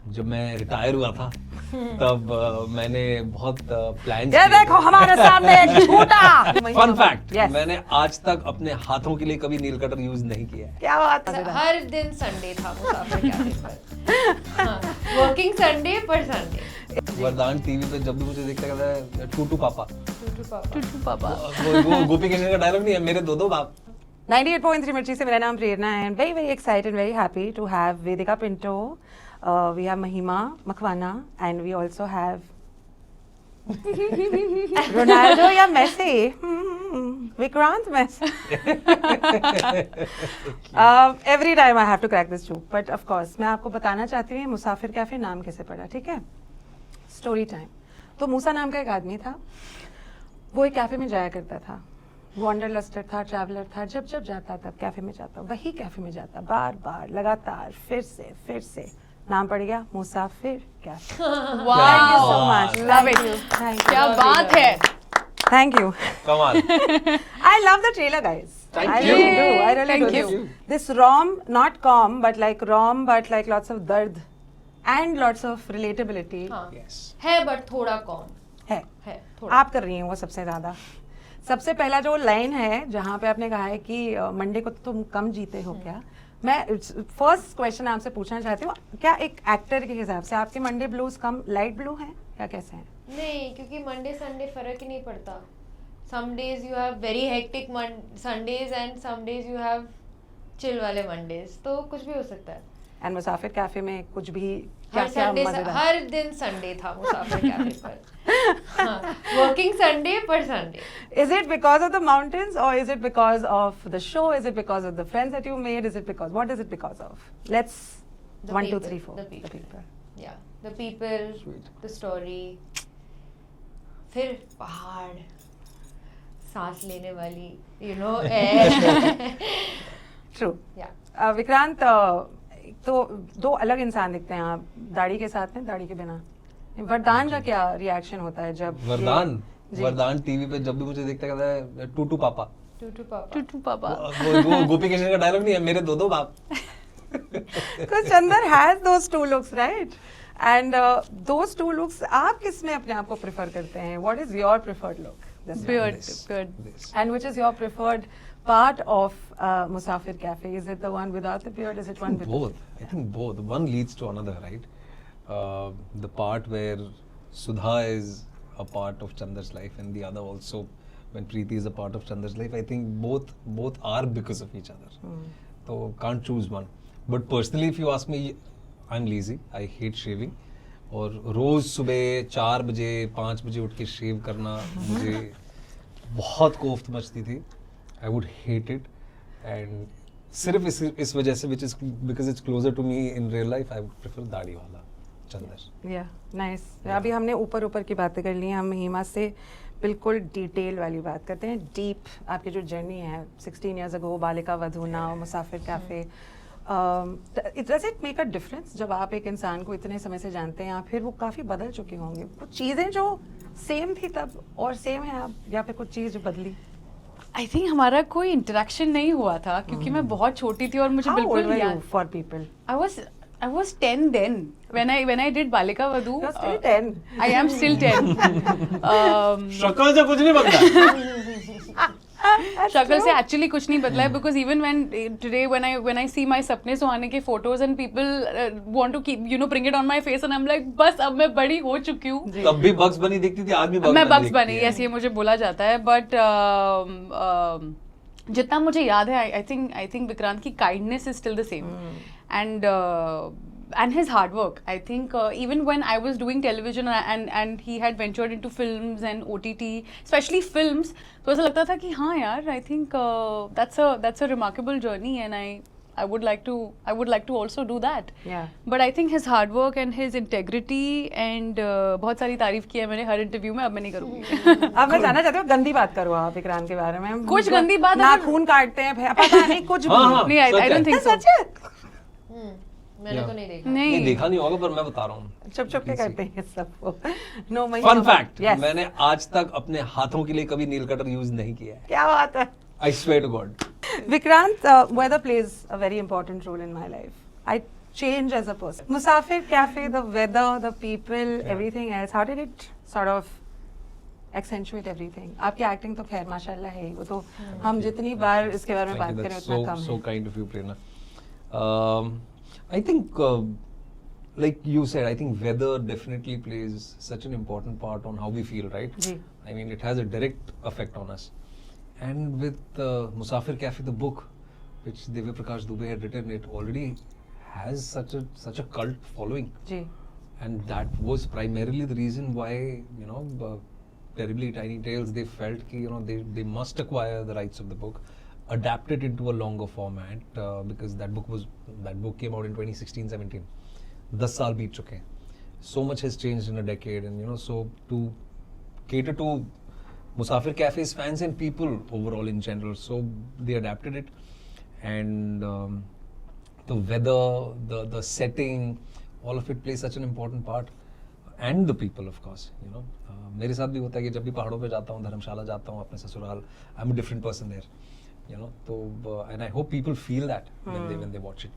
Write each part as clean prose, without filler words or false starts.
जब मैं रिटायर हुआ था तब मैंने बहुत प्लान ये देखो हमारे सामने एक झूठा फन फैक्ट, Yes. मैंने आज तक अपने हाथों के लिए कभी नील कटर यूज नहीं किया है। क्या बात है हर दिन संडे था मुसाफिर कैफे पर। वर्किंग संडे पर संडे। वरदान टीवी पे जब भी मुझे देखता कहता है टूटू पापा। टूटू पापा। वो गोपी कृष्ण का डायलॉग नहीं है, मेरे दो बाप। 98.3 मिर्ची से मेरा नाम प्रेरणा है and very excited, very happy to have Vedika Pinto. We have Mahima Makhwana and we also have Ronaldo या Messi. Vikrant Messi. Every time I have to crack this joke, but of course मैं आपको बताना चाहती हूँ मुसाफिर cafe नाम कैसे पड़ा, ठीक है? Story time. तो मूसा नाम का एक आदमी था, वो एक कैफे में जाया करता था, वॉन्डरलस्टर था, ट्रैवलर था, जब जब जाता तब कैफे में जाता, वही कैफे में जाता, बार बार लगातार, फिर से नाम पड़ गया मुसाफिर cafe. Thank you so much. Love it. Thank क्या you. बात है। Thank you. कमाल। I love the trailer, guys. Thank I you. really do. I really Thank do. you. This rom, not com, but like lots of dard and lots of relatability हाँ Yes. है but थोड़ा कम है। है थोड़ा। आप कर रही हैं वो सबसे ज्यादा। सबसे पहला जो लाइन है जहाँ पे आपने कहा है कि मंडे को तो तुम कम जीते हो क्या, मैं फर्स्ट क्वेश्चन आपसे पूछना चाहती हूँ, क्या एक एक्टर के हिसाब से आपके मंडे ब्लूज कम लाइट ब्लू हैं या कैसे हैं? नहीं, क्योंकि मंडे संडे फर्क ही नहीं पड़ता। Some days you have very hectic Sundays and some days you have chill वाले मंडेज, तो कुछ भी हो सकता है। एंड मुसाफिर कैफे में कुछ भी हर संडे हर दिन संडे था मुसाफिर कैफे पर। वर्किंग संडे पर Sunday. Is it because of the mountains or is it because of the show? Is it because of the friends that you made? Is it because, what is it because of? Let's, The 1, 2, people, 3, 4. the The people. people. Yeah, the people, Sweet. the story, फिर पहाड़, सांस लेने वाली, you know, air. True. Yeah. Vikrant, तो दो अलग इंसान दिखते हैं आप, दाढ़ी के साथ में, दाढ़ी के बिना। वरदान का क्या रिएक्शन होता है जब जी। वरदान टीवी पे जब भी मुझे देखता कहता है टूटू पापा। टूटू पापा। टूटू पापा। वो गोपी कृष्ण का डायलॉग नहीं है, मेरे दो बाप। Because Chandar has those two looks, right? And those two looks, आप किस में अपने आप को प्रेफर करते हैं? What is your preferred look? This one. Beard, This. beard. This. And which is your preferred part of Musafir Cafe? Is it the one without the beard? Is it one with Both. I think both. One leads to another, right? The part where Sudha is a part of Chandar's life, and the other also when Preeti is a part of Chandar's life. I think both are because of each other. So can't choose one. But personally, if you ask me, I'm lazy. I hate shaving. और रोज सुबह 4 बजे 5 बजे उठ के शेव करना मुझे बहुत कोफ्त मचती थी. I would hate it. And सिर्फ इस वजह से, which is because it's closer to me in real life, I would prefer दाढ़ी वाला चंदर. Yeah, nice. अभी हमने ऊपर की बातें कर ली हैं, हम महिमा से बिल्कुल डिटेल वाली बात करते हैं. डीप आपकी जो जर्नी है 16 years ago, Balika Vadhu, now Musafir cafe. Does it make a difference जब आप एक इंसान को इतने समय से जानते हैं, या फिर वो काफ़ी बदल चुके होंगे? कुछ चीज़ें जो सेम थी तब और सेम है अब, या फिर कुछ चीज़ जो बदली? आई थिंक हमारा कोई इंटरेक्शन नहीं हुआ था क्योंकि मैं बहुत छोटी थी और मुझे How बिल्कुल old were you याद. for people? I was 10 then when I did Balika Vadhu. You're still 10. I am still 10. शक्ल से कुछ नहीं बदला. शक्ल से एक्चुअली कुछ नहीं बदला है because even when I see my सपने सुहाने के photos and people want to keep bring it on my face and I'm like बस अब मैं बड़ी हो चुकी हूँ. तब भी बग्स बनी दिखती थी, आज भी मैं बग्स दिखती बनी, है. yes, ये मुझे बोला जाता है, बट जितना मुझे याद है आई थिंक विक्रांत की kindness is still the same and his hard work. I think even when I was doing television and he had ventured into films and OTT, especially films, तो ऐसा लगता था कि हाँ यार, I think that's a remarkable journey and I would like to also do that. Yeah. But I think his hard work and his integrity and बहुत सारी तारीफ की है मैंने हर इंटरव्यू में, अब मैं नहीं करूँगी. अब मैं जानना चाहती हूँ, गंदी बात करो आप विक्रांत के बारे में. कुछ गंदी बात नाखून काटते हैं, पता नहीं कुछ भी. हाँ, नहीं, I don't think so. सच है? मैंने तो नहीं देखा. नहीं देखा नहीं होगा, पर मैं बता रहा हूँ. चुप के करते हैं सबको. नो मैं फन फैक्ट, Yes. मैंने आज तक अपने हाथों के लिए कभी नील कटर यूज नहीं किया है. क्या बात है? I swear to God. Vikrant, weather plays a very important role in my life. I change as a person. Musafir Cafe, the weather, the people, everything else. How did it sort of accentuate everything? आपकी acting तो खैर माशाल्लाह है ही, वो तो हम जितनी बार इसके बारे में बात करें उतना कम so है. kind of you, Prerna. I think, like you said, I think weather definitely plays such an important part on how we feel, right? Ji. I mean, it has a direct effect on us. And with Musafir Cafe, the book, which Divya Prakash Dubey had written, it already has such a cult following. Ji. And that was primarily the reason why, you know, Terribly Tiny Tales, they felt कि, you know, they must acquire the rights of the book, adapt it into a longer format, because that book came out in 2016-17. 10 साल बीत चुके हैं. So much has changed in a decade, and you know, so to cater to Musafir Cafe's fans and people overall in general, so they adapted it, and the weather, the setting, all of it plays such an important part, and the people, of course, you know. मेरे साथ भी होता है कि जब भी पहाड़ों पे जाता हूँ, धर्मशाला जाता हूँ, अपने ससुराल, I'm a different person there, you know. तो and I hope people feel that when they watch it,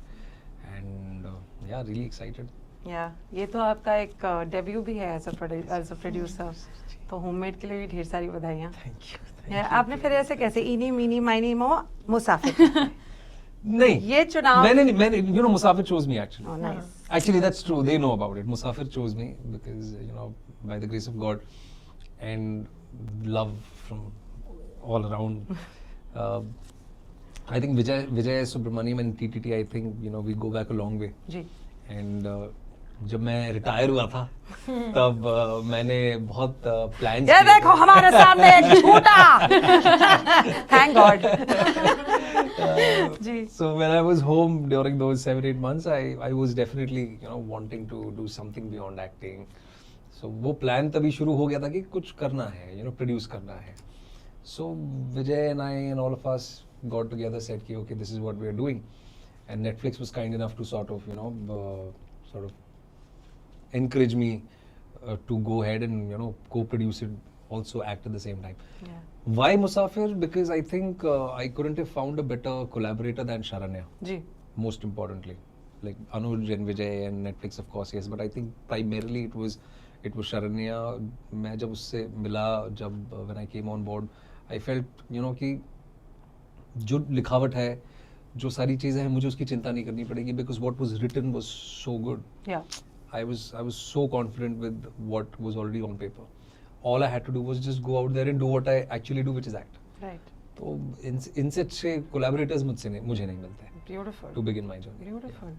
and yeah, really excited. Yeah, ये तो आपका एक डेब्यू भी है as a producer. तो होममेड के लिए भी ढेर सारी बधाइयाँ. Thank you. Yeah, आपने फिर ऐसे कैसे इनी मीनी माइनी मो मुसाफिर नहीं, ये चुनाव मैंने you know, Musafir chose me actually. Oh, nice. Actually, that's true. They know about it. Musafir chose me because, you know, by the grace of God and love from all around. I think Vijay Subramaniam and TTT, I think, you know, we go back a long way. Ji. And जब मैं retire हुआ था तब मैंने बहुत plans ये देखो हमारे सामने एक झूठा. Thank God. जी. So when I was home during those 7-8 months, I was definitely, you know, wanting to do something beyond acting. So वो प्लान तभी शुरू हो गया था कि कुछ करना है, you know, produce करना है. So Vijay and I and all of us got together, said कि okay, this is what we are doing, and Netflix was kind enough to sort of, you know, sort of encourage me to go ahead and, you know, co-produce it, also act at the same time. Yeah. Why Musafir? Because I think I couldn't have found a better collaborator than Sharanya. Ji. Most importantly, like Anuj and Vijay and Netflix, of course, yes, but I think primarily it was Sharanya. मैं जब उससे मिला, जब when I came on board, I felt, you know, कि जो लिखावट है, जो सारी चीज़ें हैं, मुझे उसकी चिंता नहीं करनी पड़ेगी, because what was written was so good. Yeah. I was so confident with what was already on paper. All I had to do was just go out there and do what I actually do, which is act. Right. तो इनसे अच्छे collaborators मुझे नहीं मिलते हैं Beautiful. to begin my journey. Beautiful.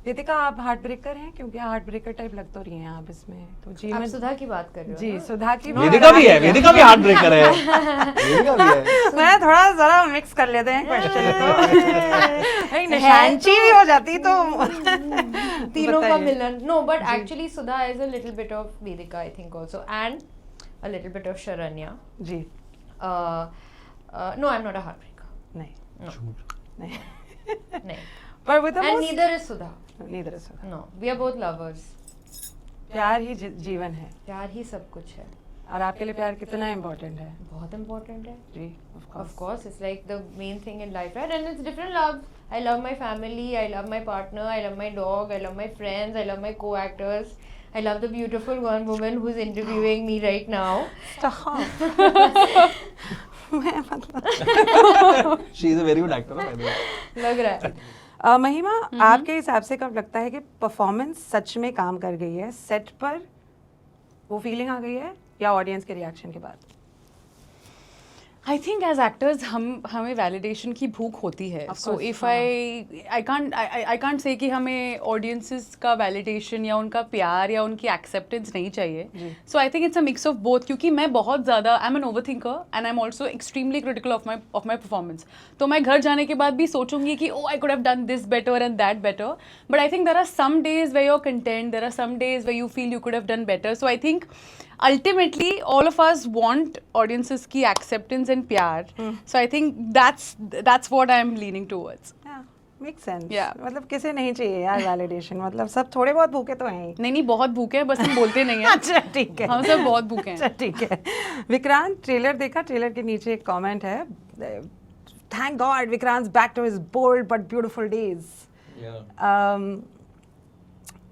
Ritika, आप heart breaker हैं क्योंकि हार्ट ब्रेकर टाइप लग तो रही हैं आप इसमें. तो आप जीवन सुधा की बात कर रहे हो जी, ना? सुधा की वेदिका भी है, वेदिका भी हार्ट ब्रेकर है. वेदिका भी है. मैं थोड़ा जरा मिक्स कर लेते हैं क्वेश्चन को. नहीं, निशांची भी हो जाती तो तीनों का बताइए. मिलन. No, but actually Sudha is a little bit of Vedika, I think also, and a little bit of Sharanya. Ji. No, I'm not a heartbreaker. नहीं. No. नहीं. No. पर with the And most- neither is Sudha. neither is Sudha. No, we are both lovers. प्यार ही जीवन है. प्यार ही सब कुछ है. और आपके लिए प्यार कितना इम्पोर्टेंट है? बहुत important है. जी, Of course, it's like the main thing in life, right? And it's different love. I love my family, I love my partner, I love my dog, I love my friends, I love my co-actors. I love the beautiful one woman who's interviewing me right now. Stop. मैं मतलब She is a very good actor, by the way. लग रहा है. महिमा, आपके हिसाब से कब लगता है कि परफॉर्मेंस सच में काम कर गई है? सेट पर वो फीलिंग आ गई है या ऑडियंस के रिएक्शन के बाद? I think as actors हमें validation की भूख होती है. Of So course, if I can't say कि हमें audiences का validation या उनका प्यार या उनकी acceptance नहीं चाहिए. जी. So I think it's a mix of both, क्योंकि मैं बहुत ज़्यादा I'm an overthinker and I'm also extremely critical of my performance. तो मैं घर जाने के बाद भी सोचूंगी कि oh I could have done this better and that better. But I think there are some days where you're content. There are some days where you feel you could have done better. So I think ultimately all of us want audiences की acceptance and प्यार. So I think that's what I'm leaning towards. Makes sense. Yeah. मतलब किसे नहीं चाहिए यार validation. मतलब सब थोड़े बहुत भूखे तो हैं ही. नहीं बहुत भूखे हैं, बस हम बोलते नहीं हैं. अच्छा ठीक है. हम सब बहुत भूखे अच्छा हैं. ठीक है. विक्रांत, ट्रेलर देखा? ट्रेलर के नीचे एक कमेंट है, thank God Vikrant back to his bold but beautiful days. Yeah.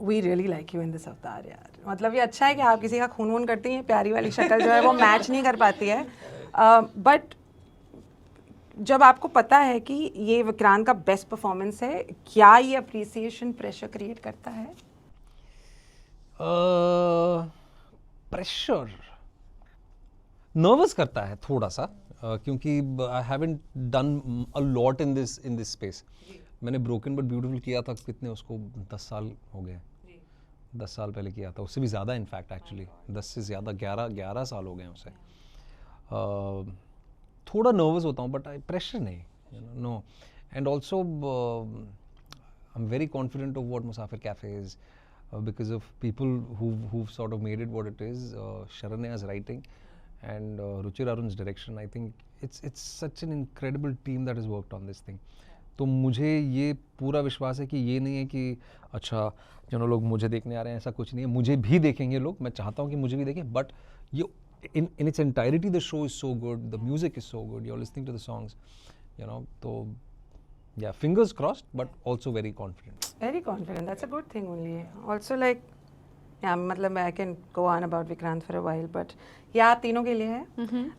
We really like you in this avatar यार. मतलब ये अच्छा है कि आप किसी का खून वून करती हैं, प्यारी वाली शक्ल जो है वो मैच नहीं कर पाती है. बट जब आपको पता है कि ये विक्रांत का बेस्ट परफॉर्मेंस है, क्या ये अप्रिसिएशन प्रेशर क्रिएट करता है? प्रेशर नर्वस करता है थोड़ा सा, क्योंकि I haven't done a lot in this space. मैंने ब्रोकन बट ब्यूटीफुल किया था, कितने उसको 10 साल हो गए, 10 साल पहले किया था, उससे भी ज़्यादा इनफैक्ट एक्चुअली 10 से ज़्यादा 11 साल हो गए हैं उसे. थोड़ा नर्वस होता हूँ बट प्रेशर नहीं, no. And also I am very confident of what Musafir cafe is because of people who've sort of made it what it is. Sharanya's writing and Ruchir Arun's direction. I think it's such an incredible team that has worked on this thing. तो मुझे ये पूरा विश्वास है कि ये नहीं है कि अच्छा जो लोग मुझे देखने आ रहे हैं, ऐसा कुछ नहीं है. मुझे भी देखेंगे लोग, मैं चाहता हूँ कि मुझे भी देखें, बट ये in its entirety the show is so good, the music is so good, you're listening to the songs, तो yeah, fingers crossed, but also very confident. Very confident. That's a good thing only. Also like, yeah, मतलब I can go on about Vikrant for a while, but ये आप तीनों के लिए है.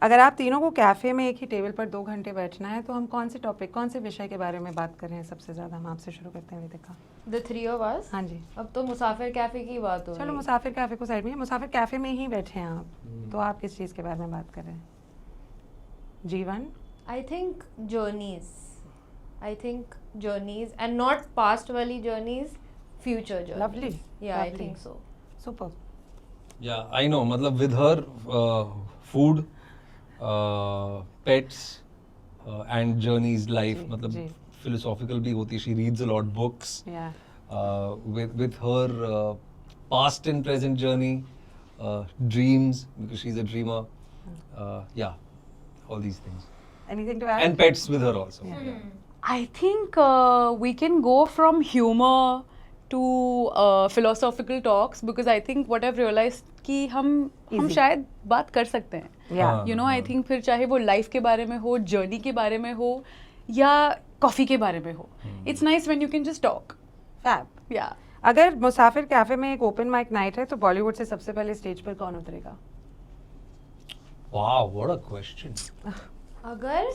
अगर आप तीनों को कैफे में एक ही टेबल पर 2 घंटे बैठना है, तो हम कौन से टॉपिक, कौन से विषय के बारे में बात कर रहे हैं सबसे ज़्यादा? हम आपसे शुरू करते हैं विदिका. The three of us. हाँ जी. अब तो मुसाफिर कैफे की बात हो रही चलो है. मुसाफिर कैफे को साइड में, मुसाफिर कैफे में ही बैठे हैं आप, तो आप किस चीज़ के बारे में बात कर रहे हैं? जीवन. I think journeys and not past wali journeys, future journeys. Lovely. Yeah, I Lovely. think so. Super. Yeah, I know. मतलब with her, food, pets, and journeys, life. जी, मतलब जी. philosophical भी होती है. She reads a lot books. Yeah. With her past and present journey, dreams, because she's a dreamer. Yeah, all these things. Anything to add? And pets with her also. Yeah. I think we can go from humor to philosophical talks, because I think what I've realized कि हम Easy. शायद बात कर सकते हैं. Yeah. You know, I think फिर चाहे वो लाइफ के बारे में हो, जर्नी के बारे में हो, या कॉफ़ी के बारे में हो. It's nice when you can just talk. Fab. Yeah. अगर मुसाफिर कैफे में एक ओपन माइक नाइट है, तो बॉलीवुड से सबसे पहले स्टेज पर कौन उतरेगा? Wow, what a question. अगर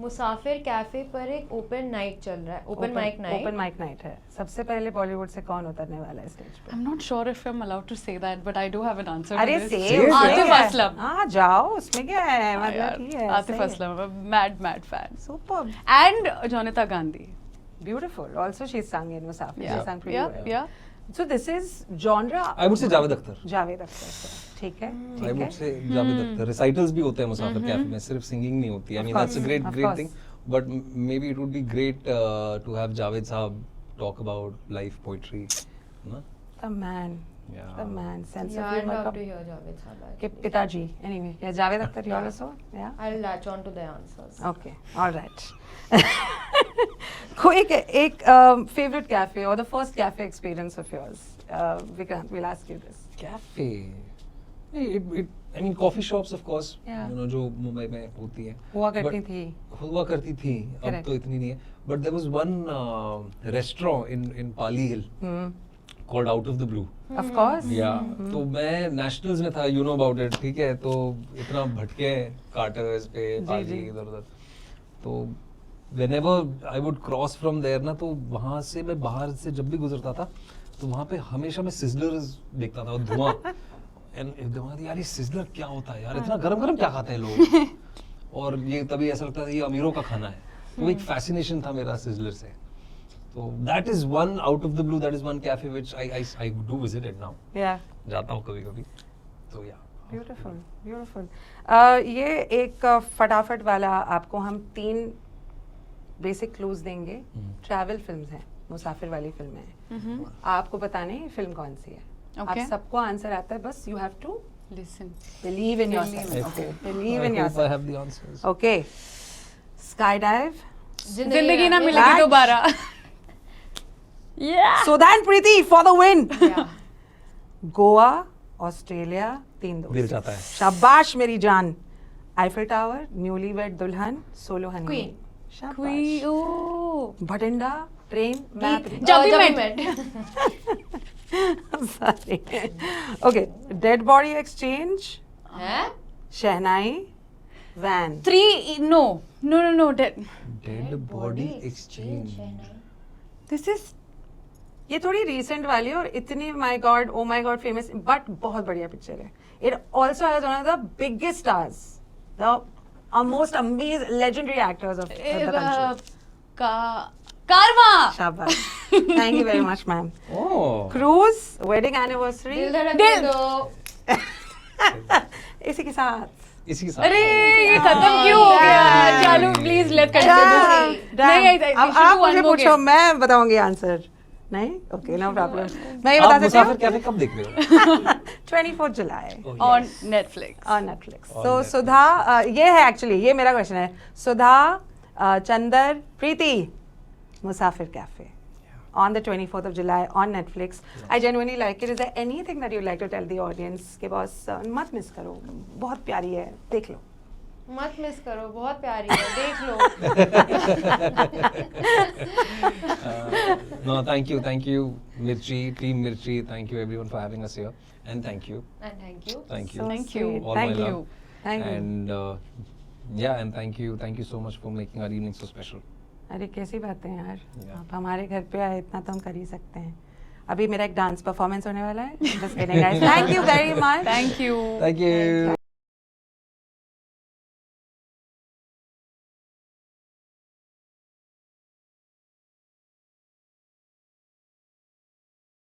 मुसाफिर कैफे पर एक ओपन नाइट चल रहा है, open mic open night, mic night है, सबसे पहले बॉलीवुड से कौन उतरने वाला है स्टेज पे? I'm not sure if I'm allowed to say that, but I do have an answer. अरे to से this. आतिफ असलम. हाँ जाओ, उसमें क्या है, हाँ मतलब यार, ठीक है. Atif Aslam, I'm a mad fan. Superb. And Jonatha Gandhi. Beautiful. Also she's sung in Musafir. Yeah. She sang pretty Yeah. well. Yeah. So this is genre. I would say Javed Akhtar. Javed Akhtar से. ठीक है. I ठीक would है. say Javed Akhtar. Recitals भी होते हैं मुसाफिर cafe में, सिर्फ सिंगिंग नहीं होती. I mean, that's a Of great course. thing. But maybe it would be great to have Javed Saab talk about life, poetry. No? The man. Yeah. The man. Sense yeah, of I'd humor. love का- to hear Javed Saab. के पिताजी. Anyway, yeah, Javed Akhtar you also. Yeah. I'll latch on to the answers. Okay. All right. कोई एक favorite cafe or the first cafe experience of yours? Vikrant, we'll ask you this. Cafe. I mean, coffee shops, of course. Yeah. जो मुंबई में होती है. हुआ करती But- थी. हुआ करती थी. अब Correct. तो इतनी नहीं है. But there was one restaurant in Pali Hill Hmm. called Out of the Blue. Of course. Yeah. तो मैं नेशनल्स में था, you know about it, ठीक है. तो इतना भटके कार्टर्स पे, जी, पाली जी. इधर उधर. तो whenever I would cross from there ना, तो वहाँ से मैं बाहर से जब भी गुजरता था, तो वहाँ पे हमेशा मैं सिजलर्स देखता था और धुआं. एंड यार ये सिजलर क्या होता है यार, इतना गरम गरम क्या खाते हैं लोग. और ये तभी ऐसा लगता था ये अमीरों का खाना है. तो एक फैसिनेशन था मेरा सिजलर से. तो that is one out of the blue, that is one cafe which I do visit it now. Yeah. जाता हूँ कभी-कभी. तो yeah. Beautiful, beautiful. ये एक फटाफट वाला आपको हम 3 बेसिक क्लूज देंगे. ट्रैवल फिल्म्स हैं, मुसाफिर वाली फिल्में हैं. आपको बताने ये फिल्म कौन सी है. आप Okay. सबको आंसर आता है, बस you have to Listen. Believe in yourself. I okay, hope- believe I in hope I yourself. have the answers. Okay. Sky dive. Zindagi Na Mile- Milegi Back. Dobara. Yeah. Sudha and Preeti for the win. Yeah. Goa, Australia, 3 दिल दोस्त. चाहता है. शाबाश मेरी जान. आईफिल टावर, न्यूली वेड दुल्हन, solo Honey. Queen. शाबाश. Oh. Bathinda, train, map. जब भी जब met. we met. Sorry. Okay, dead body exchange, Huh? Shehnai, van. 3, no. Dead body exchange. This is ये थोड़ी recent वाली है और इतनी oh my god famous, but बहुत बढ़िया picture है. It also has one of the biggest stars, the most amazing, legendary actors of the country. Karma. Shabash. Thank you very much, ma'am. Oh. Cruise, wedding anniversary. Dil Dhadakne Do. इसी के साथ. इसी के साथ. अरे ये खत्म क्यों हो गया? चलो प्लीज लेट कंटिन्यू. नहीं, अब आप मुझे पूछो, मैं बताऊंगी आंसर. नहीं? Okay, no problem. मैं ये बता आप सकती मुसाफिर हूँ. कैफे कब देख रहे हो? 24 July. Oh, on yes. Netflix. On Netflix. On So Netflix. सुधा, ये है एक्चुअली, ये मेरा क्वेश्चन है. सुधा, चंदर, प्रीति, मुसाफिर cafe. On the 24th of July on Netflix. I genuinely like it. Is there anything that you'd like to tell the audience कि boss मत miss करो, बहुत प्यारी है, देख लो. मत मिस करो, बहुत प्यारी है, देख लो. No, thank you, Mirchi, Team Mirchi. Thank you everyone for having us here, and thank you, And thank you. thank you, So Thank you. sweet. all Thank my you. love, Thank you. and yeah, and thank you so much for making our evening so special. अरे कैसी बातें हैं यार. Yeah. आप हमारे घर पे आए, इतना तो हम कर ही सकते हैं. अभी मेरा एक डांस परफॉर्मेंस होने वाला है. Just kidding, guys. Thank you very much. Thank you. Thank you.